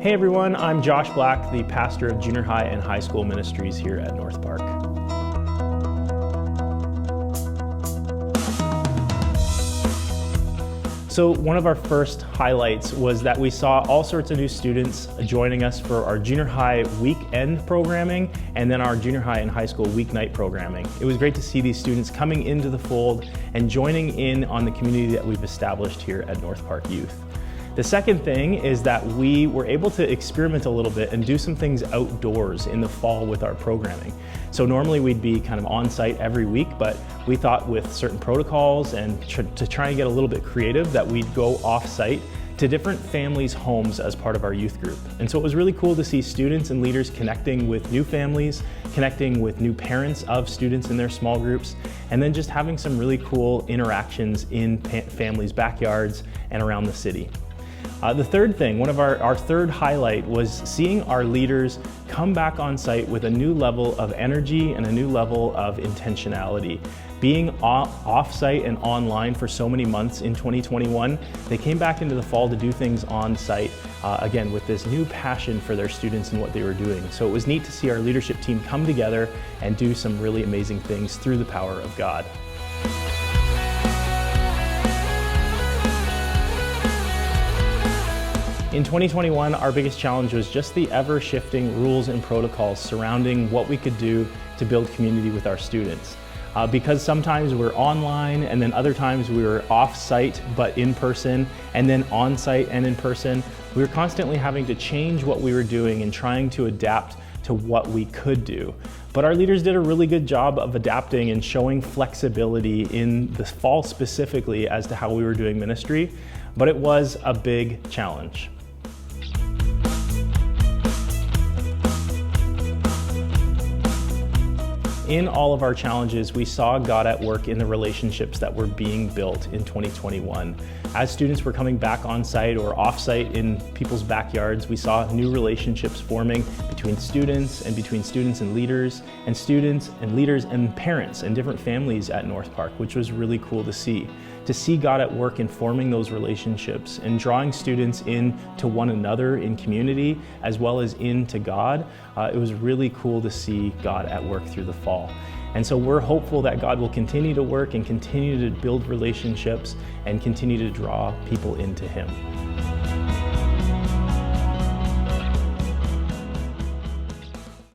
Hey everyone, I'm Josh Black, the pastor of junior high and high school ministries here at North Park. So one of our first highlights was that we saw all sorts of new students joining us for our junior high weekend programming and then our junior high and high school weeknight programming. It was great to see these students coming into the fold and joining in on the community that we've established here at North Park Youth. The second thing is that we were able to experiment a little bit and do some things outdoors in the fall with our programming. So normally we'd be kind of on site every week, but we thought with certain protocols and to try and get a little bit creative that we'd go off site to different families' homes as part of our youth group. And so it was really cool to see students and leaders connecting with new families, connecting with new parents of students in their small groups, and then just having some really cool interactions in families' backyards and around the city. The third thing, one of our third highlight was seeing our leaders come back on site with a new level of energy and a new level of intentionality. Being off-site and online for so many months in 2021, they came back into the fall to do things on site, again, with this new passion for their students and what they were doing. So it was neat to see our leadership team come together and do some really amazing things through the power of God. In 2021, our biggest challenge was just the ever-shifting rules and protocols surrounding what we could do to build community with our students. Because sometimes we're online and then other times we were off-site but in person, and then on-site and in person, we were constantly having to change what we were doing and trying to adapt to what we could do. But our leaders did a really good job of adapting and showing flexibility in the fall specifically as to how we were doing ministry, but it was a big challenge. In all of our challenges, we saw God at work in the relationships that were being built in 2021. As students were coming back on site or off site in people's backyards, we saw new relationships forming between students and leaders and leaders and parents and different families at North Park, which was really cool to see. To see God at work in forming those relationships and drawing students into one another in community as well as into God, it was really cool to see God at work through the fall. And so we're hopeful that God will continue to work and continue to build relationships and continue to draw people into Him.